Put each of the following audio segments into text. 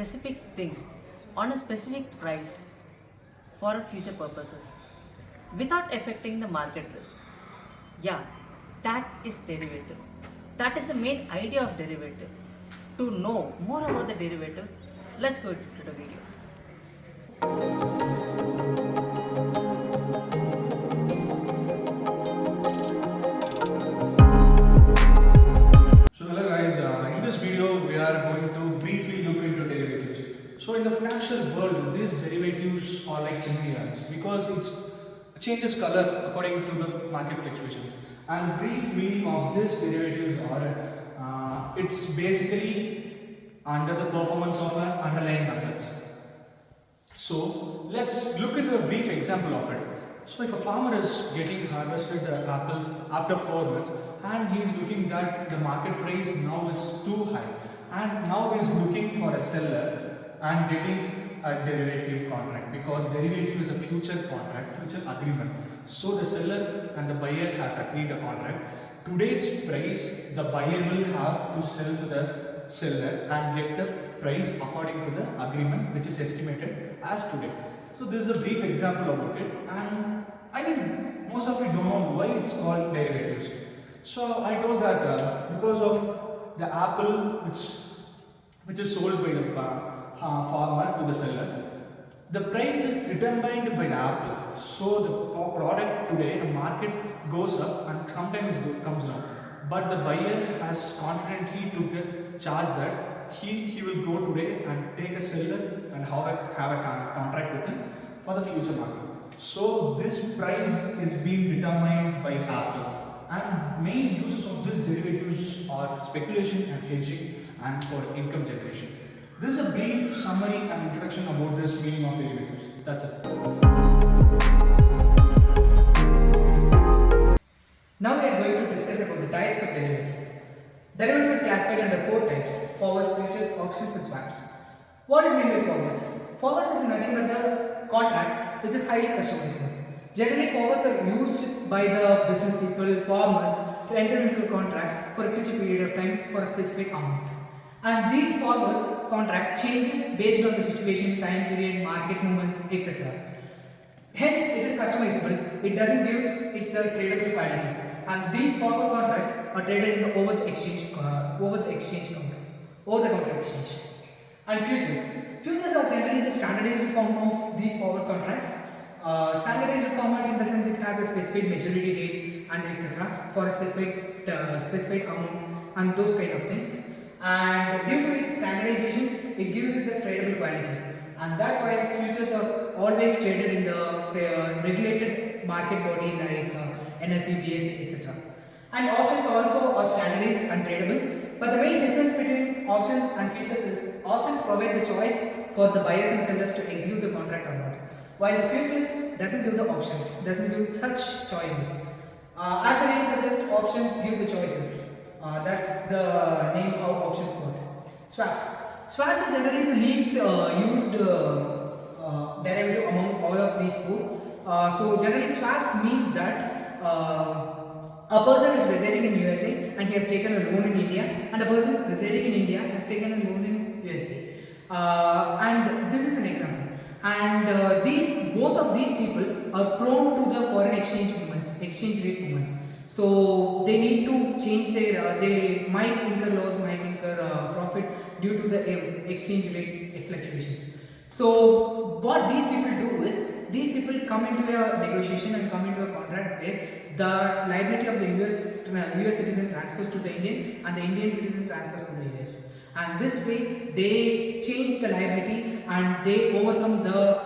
specific things on a specific price for a future purposes without affecting the market risk. Yeah, that is derivative. That is the main idea of derivative. To know more about the derivative, let's go to the video. So hello guys, in this video we are going to briefly look into derivatives. So in the financial world, these derivatives are like chimney lamps because it changes color according to the market fluctuations. And brief meaning of these derivatives are, it's basically under the performance of an underlying assets. So let's look into a brief example of it. So if a farmer is getting harvested apples after 4 months and he is looking that the market price now is too high and now he is looking for a seller and getting a derivative contract because derivative is a future contract, future agreement. So the seller and the buyer has agreed a contract. Today's price the buyer will have to sell to the seller and get the price according to the agreement which is estimated as today. So this is a brief example about it, and I think most of you don't know why it's called derivatives. So I told that because of the apple which is sold by the farmer to the seller, the price is determined by the apple. So the product today, the market goes up and sometimes it comes down. But the buyer has confidently took the charge that he will go today and take a seller and have a contract with him for the future market. So this price is being determined by Apple, and main uses of these derivatives are speculation and hedging and for income generation. This is a brief summary and introduction about this meaning of derivatives. That's it. Now we are going to discuss about the types of derivative. Derivative is classified under 4 types: forwards, futures, options and swaps. What is meant by forwards? Forwards is nothing but the contracts which is highly customizable. Generally, forwards are used by the business people, farmers to enter into a contract for a future period of time for a specific amount. And these forwards contract changes based on the situation, time period, market movements, etc. Hence, it is customizable. It doesn't give it the tradable quality. And these forward contracts are traded in the over the counter exchange. And futures are generally the standardized form of these forward contracts. Standardized format in the sense it has a specific maturity date and etc. for a specific amount and those kind of things. And due to its standardization, it gives it the tradable quality. And that's why futures are always traded in the regulated market body like NSE, BSE, etc. And options also are standardized and tradable. But the main difference between options and futures is options provide the choice for the buyers and sellers to execute the contract or not, while the futures doesn't give the options, doesn't give such choices. As the name suggests, options give the choices. That's the name of options code. Swaps are generally the least used derivative among all of these 4. So generally swaps mean that a person is residing in USA and he has taken a loan in India, and a person residing in India has taken a loan in USA. And this is an example. And both of these people are prone to the foreign exchange rate movements. So they need to change they might incur loss, might incur profit due to the exchange rate fluctuations. So what these people do is, these people come into a negotiation and come into a contract where the liability of the US citizen transfers to the Indian and the Indian citizen transfers to the US. And this way they change the liability and they overcome the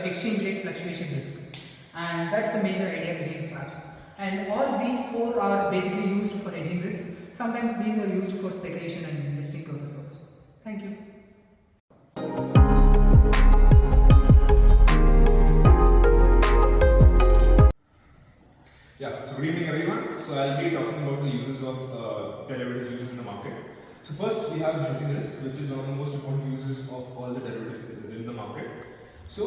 exchange rate fluctuation risk. And that's the major idea behind swaps. And all these 4 are basically used for hedging risk. Sometimes these are used for speculation and investing purposes also. Thank you. Yeah, so good evening everyone. So I'll be talking about the uses of derivatives used in the market. So first we have hedging risk, which is one of the most important uses of all the derivatives in the market. So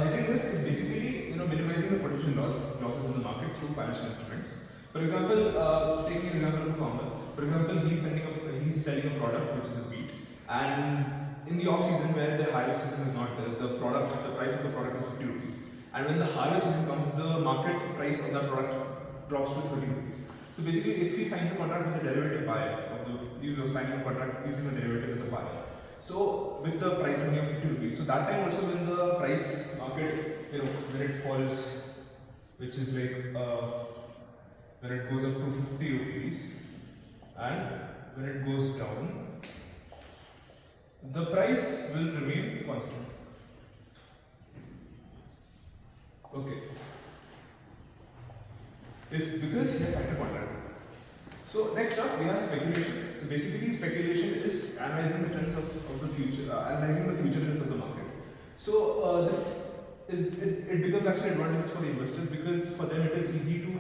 hedging risk is basically minimizing the potential losses in the market through financial instruments. For example, taking an example of a farmer. For example, he's selling a product which is a wheat, and in the off season where the harvest season is not there, the price of the product is 50 rupees. And when the harvest season comes, the market price of that product drops to 30 rupees. So basically, if he signs a contract with the derivative buyer, or the use of signing a contract using a derivative with the buyer, so with the price only of 50 rupees, so that time also when the price market, when it falls, which is like when it goes up to 50 rupees, and when it goes down, the price will remain constant. Okay. Because he has signed a contract. So next up we have speculation. So basically speculation is analyzing the trends of the future, analyzing the future trends of the market. So it becomes actually advantageous for the investors, because for them it is easy to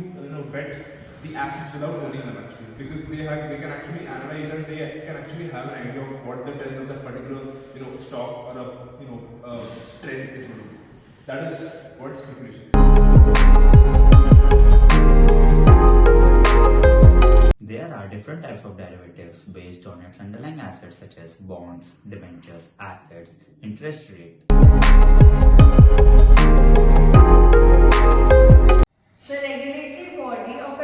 bet the assets without owning them actually, because they can actually analyze and they can actually have an idea of what the trends of that particular stock or a trend is going to be. That is what speculation. There are different types of derivatives based on its underlying assets such as bonds, debentures, assets, interest rate. The regulatory body of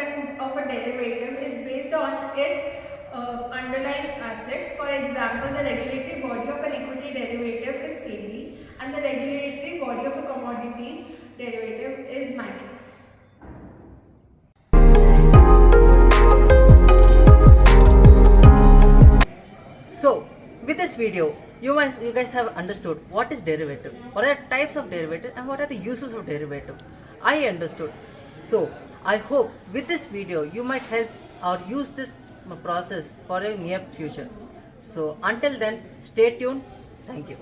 a derivative is based on its underlying asset. For example, the regulatory body of an equity derivative is SEBI, and the regulatory body of a commodity derivative is MACX. So, with this video, you guys have understood what is derivative, what are the types of derivative, and what are the uses of derivative. I understood. So, I hope with this video you might help or use this process for a near future. So, until then, stay tuned. Thank you.